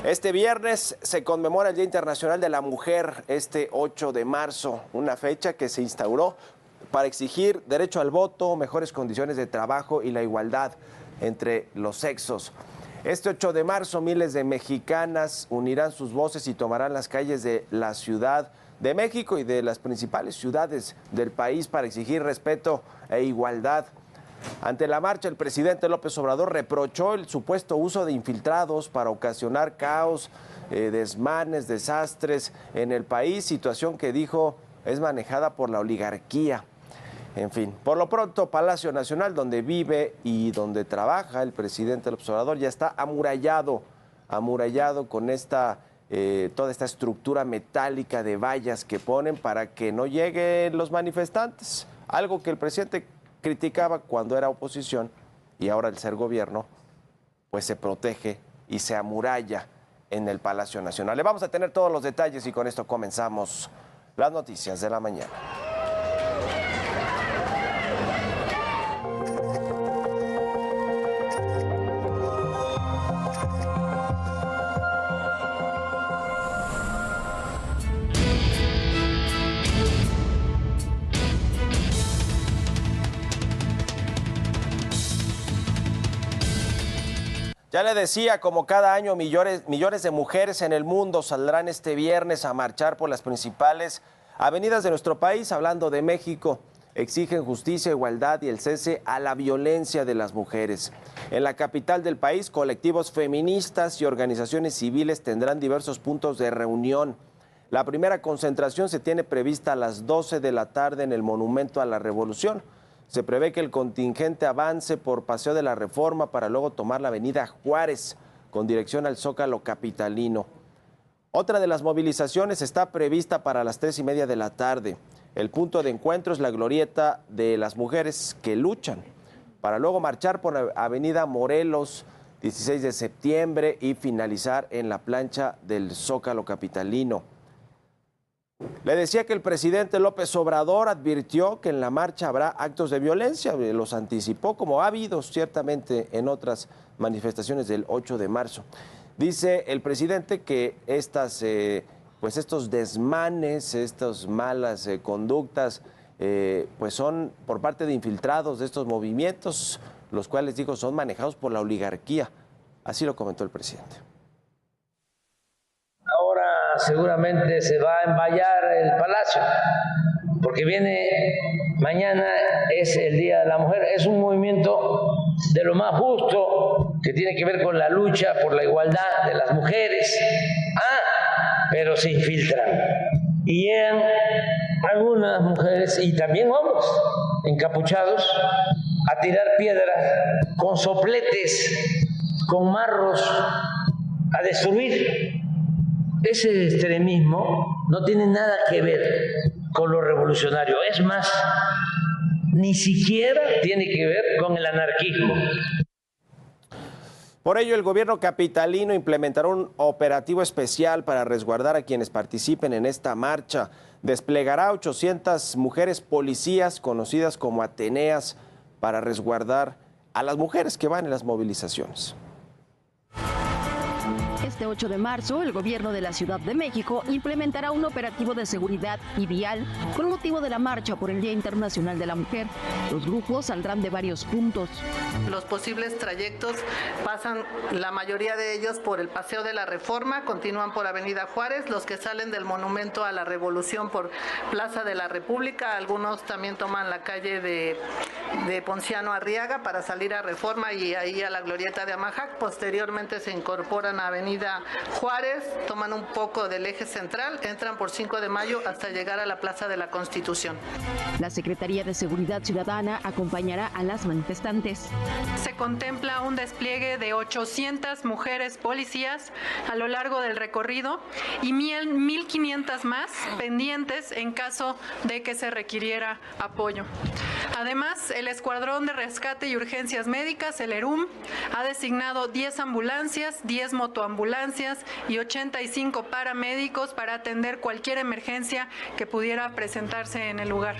Este viernes se conmemora el Día Internacional de la Mujer, este 8 de marzo, una fecha que se instauró para exigir derecho al voto, mejores condiciones de trabajo y la igualdad entre los sexos. Este 8 de marzo, miles de mexicanas unirán sus voces y tomarán las calles de la Ciudad de México y de las principales ciudades del país para exigir respeto e igualdad. Ante la marcha, el presidente López Obrador reprochó el supuesto uso de infiltrados para ocasionar caos, desmanes, desastres en el país, situación que dijo es manejada por la oligarquía. En fin, por lo pronto, Palacio Nacional, donde vive y donde trabaja el presidente López Obrador, ya está amurallado con toda esta estructura metálica de vallas que ponen para que no lleguen los manifestantes, algo que el presidente criticaba cuando era oposición y ahora al ser gobierno, pues se protege y se amuralla en el Palacio Nacional. Le vamos a tener todos los detalles y con esto comenzamos las noticias de la mañana. Ya le decía, como cada año, millones de mujeres en el mundo saldrán este viernes a marchar por las principales avenidas de nuestro país. Hablando de México, exigen justicia, igualdad y el cese a la violencia de las mujeres. En la capital del país, colectivos feministas y organizaciones civiles tendrán diversos puntos de reunión. La primera concentración se tiene prevista a las 12 de la tarde en el Monumento a la Revolución. Se prevé que el contingente avance por Paseo de la Reforma para luego tomar la avenida Juárez con dirección al Zócalo capitalino. Otra de las movilizaciones está prevista para las 3:30 de la tarde. El punto de encuentro es la glorieta de las mujeres que luchan, para luego marchar por avenida Morelos, 16 de septiembre y finalizar en la plancha del Zócalo capitalino. Le decía que el presidente López Obrador advirtió que en la marcha habrá actos de violencia, los anticipó como ha habido ciertamente en otras manifestaciones del 8 de marzo. Dice el presidente que estos desmanes, estas malas conductas, pues son por parte de infiltrados de estos movimientos, los cuales dijo son manejados por la oligarquía. Así lo comentó el presidente. Ahora seguramente se va a envallar el palacio, porque mañana es el Día de la Mujer. Es un movimiento de lo más justo, que tiene que ver con la lucha por la igualdad de las mujeres. Pero se infiltran y llegan algunas mujeres y también hombres encapuchados a tirar piedras con sopletes, con marros, a destruir. Ese extremismo no tiene nada que ver con lo revolucionario. Es más, ni siquiera tiene que ver con el anarquismo. Por ello, el gobierno capitalino implementará un operativo especial para resguardar a quienes participen en esta marcha. Desplegará 800 mujeres policías, conocidas como Ateneas, para resguardar a las mujeres que van en las movilizaciones. Este 8 de marzo, el gobierno de la Ciudad de México implementará un operativo de seguridad y vial con motivo de la marcha por el Día Internacional de la Mujer. Los grupos saldrán de varios puntos. Los posibles trayectos pasan, la mayoría de ellos, por el Paseo de la Reforma, continúan por Avenida Juárez, los que salen del Monumento a la Revolución por Plaza de la República, algunos también toman la calle de Ponciano Arriaga para salir a Reforma y ahí a la glorieta de Amajac. Posteriormente se incorporan a Avenida Juárez, toman un poco del eje central, entran por 5 de Mayo hasta llegar a la Plaza de la Constitución. La Secretaría de Seguridad Ciudadana acompañará a las manifestantes. Se contempla un despliegue de 800 mujeres policías a lo largo del recorrido y 1,500 más pendientes en caso de que se requiriera apoyo. Además, el Escuadrón de Rescate y Urgencias Médicas, el ERUM, ha designado 10 ambulancias, 10 motoambulancias y 85 paramédicos para atender cualquier emergencia que pudiera presentarse en el lugar.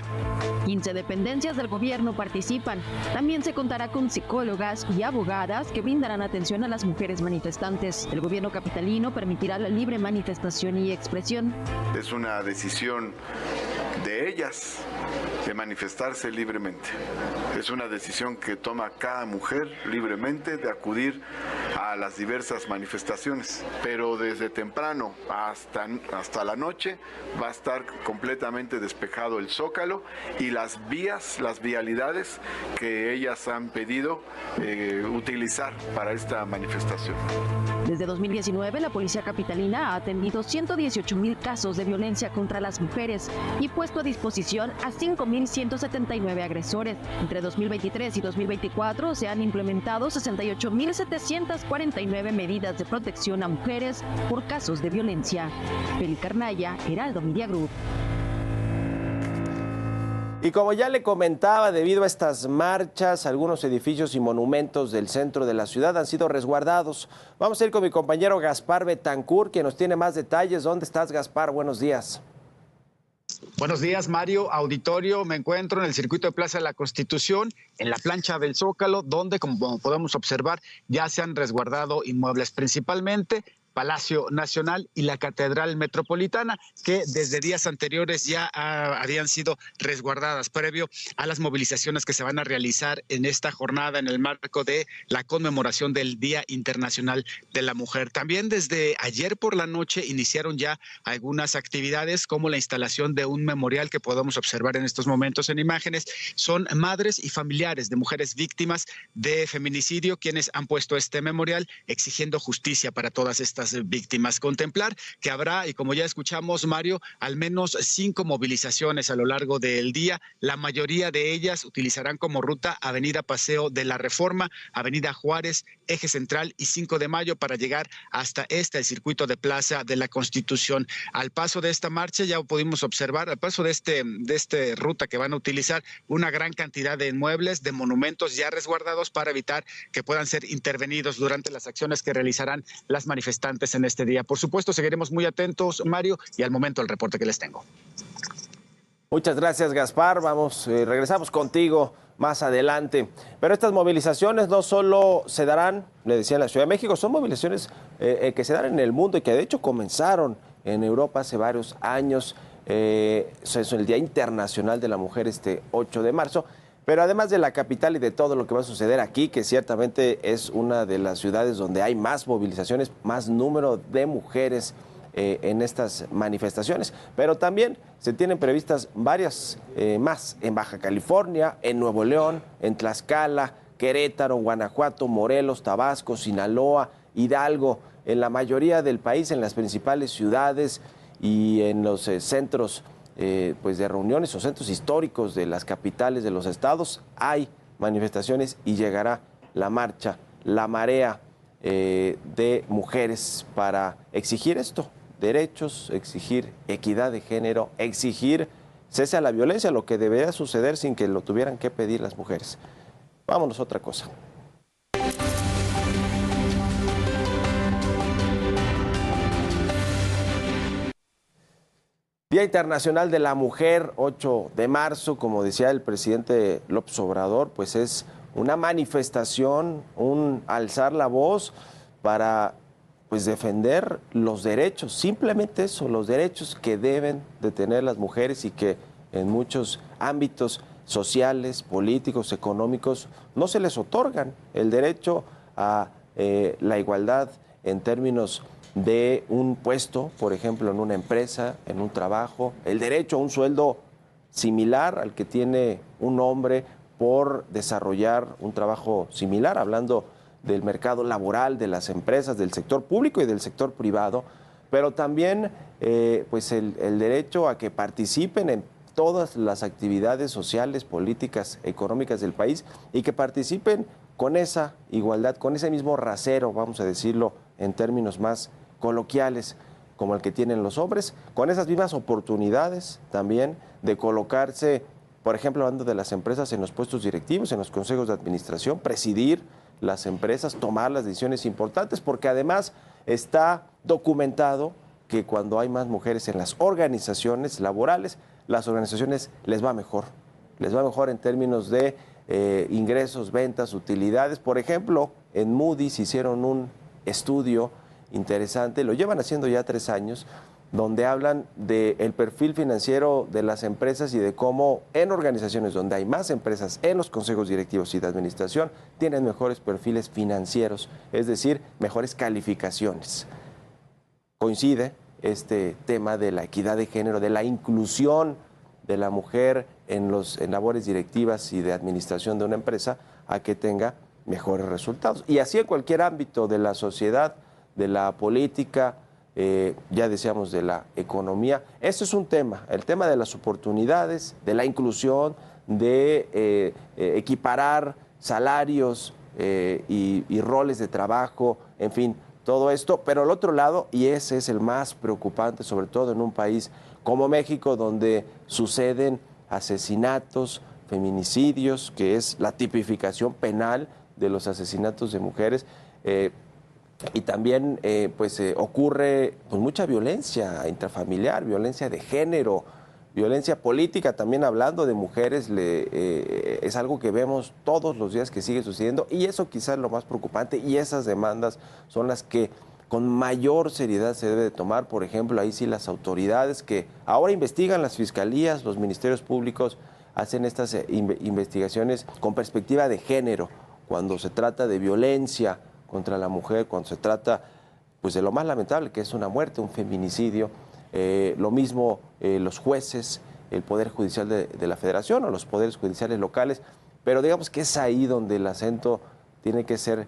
15 dependencias del gobierno participan. También se contará con psicólogas y abogadas que brindarán atención a las mujeres manifestantes. El gobierno capitalino permitirá la libre manifestación y expresión. Es una decisión de ellas de manifestarse libremente. Es una decisión que toma cada mujer libremente de acudir a las diversas manifestaciones, pero desde temprano hasta la noche va a estar completamente despejado el Zócalo y las vías, las vialidades que ellas han pedido utilizar para esta manifestación. Desde 2019, la policía capitalina ha atendido 118,000 casos de violencia contra las mujeres y puesto a disposición a 5,179 agresores. Entre 2023 y 2024 se han implementado 68,749 medidas de protección a mujeres por casos de violencia. Feli Carnaya, Heraldo Media Group. Y como ya le comentaba, debido a estas marchas, algunos edificios y monumentos del centro de la ciudad han sido resguardados. Vamos a ir con mi compañero Gaspar Betancourt, quien nos tiene más detalles. ¿Dónde estás, Gaspar? Buenos días. Buenos días, Mario. Auditorio, me encuentro en el circuito de Plaza de la Constitución, en la plancha del Zócalo, donde, como podemos observar, ya se han resguardado inmuebles, principalmente Palacio Nacional y la Catedral Metropolitana, que desde días anteriores ya habían sido resguardadas previo a las movilizaciones que se van a realizar en esta jornada en el marco de la conmemoración del Día Internacional de la Mujer. También desde ayer por la noche iniciaron ya algunas actividades como la instalación de un memorial que podemos observar en estos momentos en imágenes. Son madres y familiares de mujeres víctimas de feminicidio quienes han puesto este memorial exigiendo justicia para todas estas víctimas. Contemplar que habrá, y como ya escuchamos, Mario, al menos 5 movilizaciones a lo largo del día. La mayoría de ellas utilizarán como ruta Avenida Paseo de la Reforma, Avenida Juárez, Eje Central y 5 de Mayo para llegar hasta el circuito de Plaza de la Constitución. Al paso de esta marcha ya pudimos observar, al paso de esta ruta que van a utilizar, una gran cantidad de inmuebles, de monumentos ya resguardados para evitar que puedan ser intervenidos durante las acciones que realizarán las manifestantes en este día. Por supuesto, seguiremos muy atentos, Mario, y al momento el reporte que les tengo. Muchas gracias, Gaspar. Regresamos contigo más adelante. Pero estas movilizaciones no solo se darán, le decía, en la Ciudad de México, son movilizaciones que se dan en el mundo y que de hecho comenzaron en Europa hace varios años. Es el Día Internacional de la Mujer este 8 de marzo. Pero además de la capital y de todo lo que va a suceder aquí, que ciertamente es una de las ciudades donde hay más movilizaciones, más número de mujeres en estas manifestaciones, pero también se tienen previstas varias más en Baja California, en Nuevo León, en Tlaxcala, Querétaro, Guanajuato, Morelos, Tabasco, Sinaloa, Hidalgo, en la mayoría del país, en las principales ciudades y en los centros pues de reuniones o centros históricos de las capitales de los estados. Hay manifestaciones y llegará la marcha, la marea de mujeres para exigir esto, derechos, exigir equidad de género, exigir cese a la violencia, lo que debería suceder sin que lo tuvieran que pedir las mujeres. Vámonos a otra cosa. Día Internacional de la Mujer, 8 de marzo, como decía el presidente López Obrador, pues es una manifestación, un alzar la voz para pues defender los derechos, simplemente eso, los derechos que deben de tener las mujeres y que en muchos ámbitos sociales, políticos, económicos, no se les otorgan. El derecho a la igualdad en términos de un puesto, por ejemplo, en una empresa, en un trabajo, el derecho a un sueldo similar al que tiene un hombre por desarrollar un trabajo similar, hablando del mercado laboral, de las empresas, del sector público y del sector privado, pero también pues el derecho a que participen en todas las actividades sociales, políticas, económicas del país y que participen con esa igualdad, con ese mismo rasero, vamos a decirlo en términos más coloquiales, como el que tienen los hombres, con esas mismas oportunidades también de colocarse por ejemplo, hablando de las empresas en los puestos directivos, en los consejos de administración, presidir las empresas, tomar las decisiones importantes, porque además está documentado que cuando hay más mujeres en las organizaciones laborales, las organizaciones les va mejor en términos de ingresos, ventas, utilidades. Por ejemplo, en Moody's hicieron un estudio interesante, lo llevan haciendo ya 3 años, donde hablan del perfil financiero de las empresas y de cómo en organizaciones donde hay más empresas, en los consejos directivos y de administración, tienen mejores perfiles financieros, es decir, mejores calificaciones. Coincide este tema de la equidad de género, de la inclusión de la mujer en labores directivas y de administración de una empresa, a que tenga mejores resultados. Y así en cualquier ámbito de la sociedad, de la política, ya decíamos de la economía. Ese es un tema, el tema de las oportunidades, de la inclusión, de equiparar salarios y roles de trabajo, en fin, todo esto. Pero al otro lado, y ese es el más preocupante, sobre todo en un país como México, donde suceden asesinatos, feminicidios, que es la tipificación penal de los asesinatos de mujeres, y también ocurre mucha violencia intrafamiliar, violencia de género, violencia política, también hablando de mujeres, es algo que vemos todos los días que sigue sucediendo, y eso quizás es lo más preocupante, y esas demandas son las que con mayor seriedad se debe de tomar. Por ejemplo, ahí sí las autoridades que ahora investigan, las fiscalías, los ministerios públicos, hacen estas investigaciones con perspectiva de género, cuando se trata de violencia contra la mujer, cuando se trata pues de lo más lamentable, que es una muerte, un feminicidio. Lo mismo los jueces, el Poder Judicial de la Federación o los poderes judiciales locales, pero digamos que es ahí donde el acento tiene que ser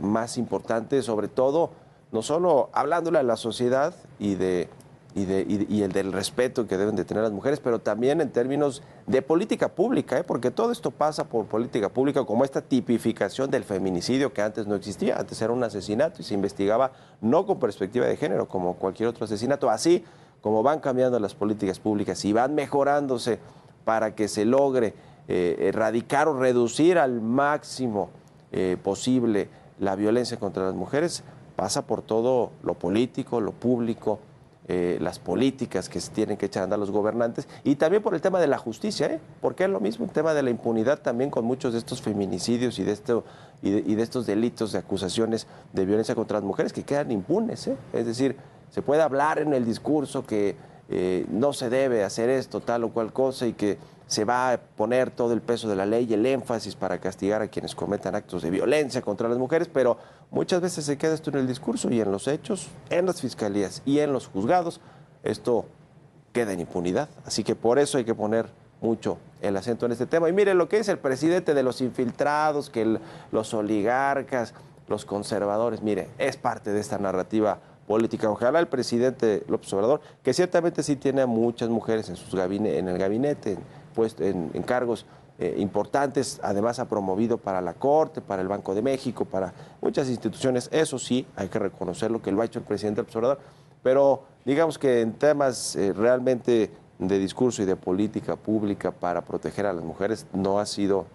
más importante, sobre todo no solo hablándole a la sociedad y el del respeto que deben de tener las mujeres, pero también en términos de política pública, porque todo esto pasa por política pública, como esta tipificación del feminicidio que antes no existía. Antes era un asesinato y se investigaba no con perspectiva de género como cualquier otro asesinato. Así como van cambiando las políticas públicas y van mejorándose para que se logre erradicar o reducir al máximo posible la violencia contra las mujeres, pasa por todo lo político, lo público, las políticas que se tienen que echar a andar los gobernantes, y también por el tema de la justicia, porque es lo mismo el tema de la impunidad también con muchos de estos feminicidios y de estos delitos de acusaciones de violencia contra las mujeres que quedan impunes. Es decir, se puede hablar en el discurso que no se debe hacer esto, tal o cual cosa, y que se va a poner todo el peso de la ley y el énfasis para castigar a quienes cometan actos de violencia contra las mujeres, pero muchas veces se queda esto en el discurso, y en los hechos, en las fiscalías y en los juzgados, esto queda en impunidad. Así que por eso hay que poner mucho el acento en este tema. Y mire lo que es el presidente de los infiltrados, que los oligarcas, los conservadores, mire, es parte de esta narrativa política. Ojalá el presidente López Obrador, que ciertamente sí tiene a muchas mujeres en el gabinete, en cargos importantes, además ha promovido para la Corte, para el Banco de México, para muchas instituciones, eso sí, hay que reconocerlo, que lo ha hecho el presidente López Obrador, pero digamos que en temas realmente de discurso y de política pública para proteger a las mujeres no ha sido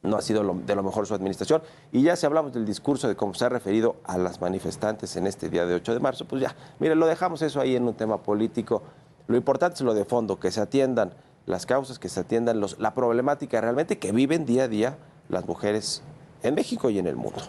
de lo mejor su administración. Y ya si hablamos del discurso, de cómo se ha referido a las manifestantes en este día de 8 de marzo, pues ya, mire, lo dejamos eso ahí en un tema político. Lo importante es lo de fondo, que se atiendan las causas, que se atiendan la problemática realmente que viven día a día las mujeres en México y en el mundo.